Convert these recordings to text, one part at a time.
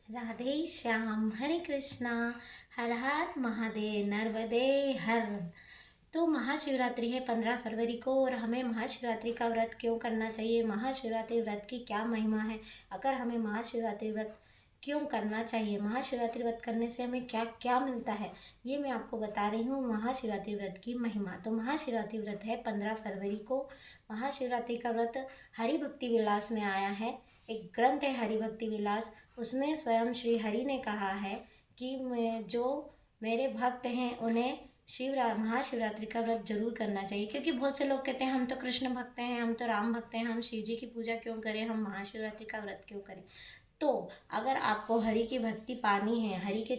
राधे श्याम, हरे कृष्णा, हर हर महादेव, नर्मदे हर। तो महाशिवरात्रि है 15 फरवरी को, और हमें महाशिवरात्रि का व्रत क्यों करना चाहिए, महाशिवरात्रि व्रत की क्या महिमा है, अगर हमें महाशिवरात्रि व्रत क्यों करना चाहिए, महाशिवरात्रि व्रत करने से हमें क्या क्या मिलता है, ये मैं आपको बता रही हूँ। महाशिवरात्रि व्रत की महिमा, तो महाशिवरात्रि व्रत है 15 फरवरी को। महाशिवरात्रि का व्रत हरि भक्ति विलास में आया है। एक ग्रंथ है हरि भक्ति विलास, उसमें स्वयं श्री हरि ने कहा है कि जो मेरे भक्त हैं उन्हें महाशिवरात्रि का व्रत जरूर करना चाहिए। क्योंकि बहुत से लोग कहते हैं हम तो कृष्ण भक्त हैं, हम तो राम भक्त हैं, हम शिव जी की पूजा क्यों करें, हम महाशिवरात्रि का व्रत क्यों करें। तो अगर आपको हरि की भक्ति पानी है, हरि के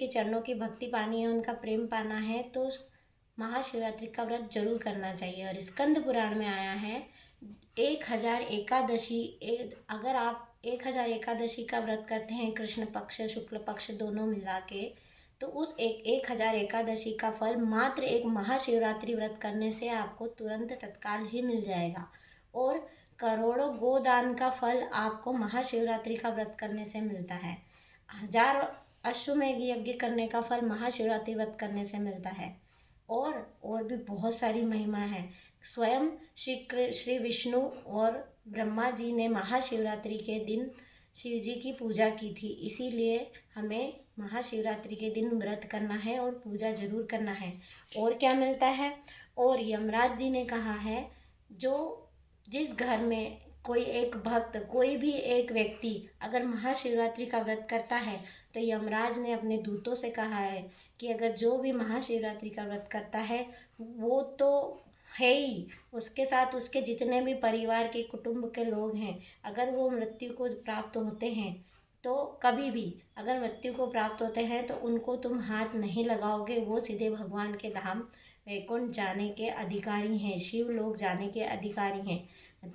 चरणों की भक्ति पानी है, उनका प्रेम पाना है, तो महाशिवरात्रि का व्रत जरूर करना चाहिए। और स्कंद पुराण में आया है 1000 एकादशी, अगर आप 1000 एकादशी का व्रत करते हैं, कृष्ण पक्ष शुक्ल पक्ष दोनों मिला के, तो उस 1000 एकादशी का फल मात्र एक महाशिवरात्रि व्रत करने से आपको तुरंत तत्काल ही मिल जाएगा। और करोड़ों गोदान का फल आपको महाशिवरात्रि का व्रत करने से मिलता है। 1000 अश्वमेध यज्ञ करने का फल महाशिवरात्रि व्रत करने से मिलता है। और भी बहुत सारी महिमा है। स्वयं श्री विष्णु और ब्रह्मा जी ने महाशिवरात्रि के दिन शिव जी की पूजा की थी, इसीलिए हमें महाशिवरात्रि के दिन व्रत करना है और पूजा जरूर करना है। और क्या मिलता है, और यमराज जी ने कहा है, जिस घर में कोई एक भक्त, कोई भी एक व्यक्ति अगर महाशिवरात्रि का व्रत करता है, तो यमराज ने अपने दूतों से कहा है कि अगर जो भी महाशिवरात्रि का व्रत करता है, वो तो है ही, उसके साथ उसके जितने भी परिवार के कुटुंब के लोग हैं, अगर वो मृत्यु को प्राप्त होते हैं, तो कभी भी अगर मृत्यु को प्राप्त होते हैं तो उनको तुम हाथ नहीं लगाओगे, वो सीधे भगवान के धाम वैकुंठ जाने के अधिकारी हैं, शिव लोग जाने के अधिकारी हैं।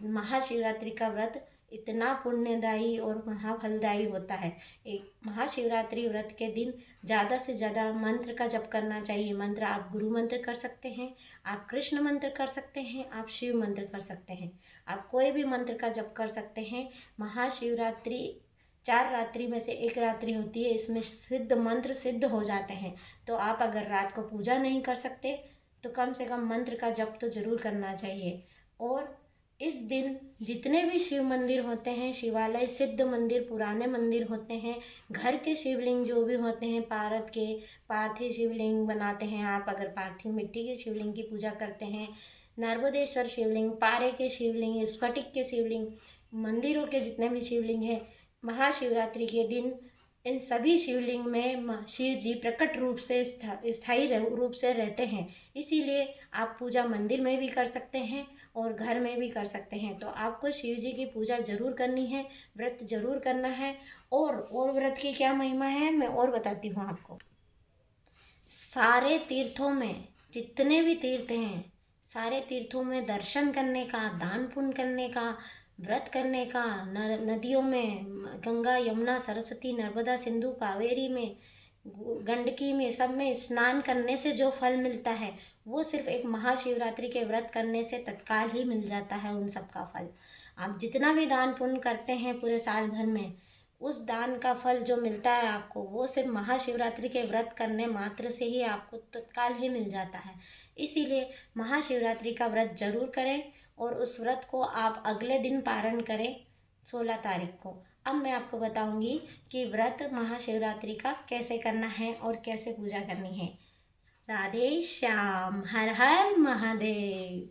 महाशिवरात्रि का व्रत इतना पुण्यदायी और महाफलदायी होता है। एक महाशिवरात्रि व्रत के दिन ज़्यादा से ज़्यादा मंत्र का जप करना चाहिए। मंत्र आप गुरु मंत्र कर सकते हैं, आप कृष्ण मंत्र कर सकते हैं, आप शिव मंत्र कर सकते हैं, आप कोई भी मंत्र का जप कर सकते हैं। महाशिवरात्रि 4 रात्रि में से एक रात्रि होती है, इसमें सिद्ध मंत्र सिद्ध हो जाते हैं। तो आप अगर रात को पूजा नहीं कर सकते तो कम से कम मंत्र का जप तो जरूर करना चाहिए। और इस दिन जितने भी शिव मंदिर होते हैं, शिवालय, सिद्ध मंदिर, पुराने मंदिर होते हैं, घर के शिवलिंग जो भी होते हैं, पार्थिव शिवलिंग बनाते हैं आप, अगर पार्थिव मिट्टी के शिवलिंग की पूजा करते हैं, नर्मदेश्वर शिवलिंग, पारे के शिवलिंग, स्फटिक के शिवलिंग, मंदिरों के जितने भी शिवलिंग हैं, महाशिवरात्रि के दिन इन सभी शिवलिंग में शिव जी प्रकट रूप से स्थायी रूप से रहते हैं। इसीलिए आप पूजा मंदिर में भी कर सकते हैं और घर में भी कर सकते हैं। तो आपको शिव जी की पूजा जरूर करनी है, व्रत जरूर करना है। और व्रत की क्या महिमा है मैं और बताती हूँ आपको। सारे तीर्थों में, जितने भी तीर्थ हैं, सारे तीर्थों में दर्शन करने का, दान पुण्य करने का, व्रत करने का, नदियों में, गंगा यमुना सरस्वती नर्मदा सिंधु कावेरी में, गंडकी में, सब में स्नान करने से जो फल मिलता है, वो सिर्फ एक महाशिवरात्रि के व्रत करने से तत्काल ही मिल जाता है। उन सब का फल आप जितना भी दान पुण्य करते हैं पूरे साल भर में, उस दान का फल जो मिलता है आपको, वो सिर्फ महाशिवरात्रि के व्रत करने मात्र से ही आपको तत्काल ही मिल जाता है। इसीलिए महाशिवरात्रि का व्रत जरूर करें, और उस व्रत को आप अगले दिन पारण करें 16 तारीख को। अब मैं आपको बताऊंगी कि व्रत महाशिवरात्रि का कैसे करना है और कैसे पूजा करनी है। राधे श्याम, हर हर महादेव।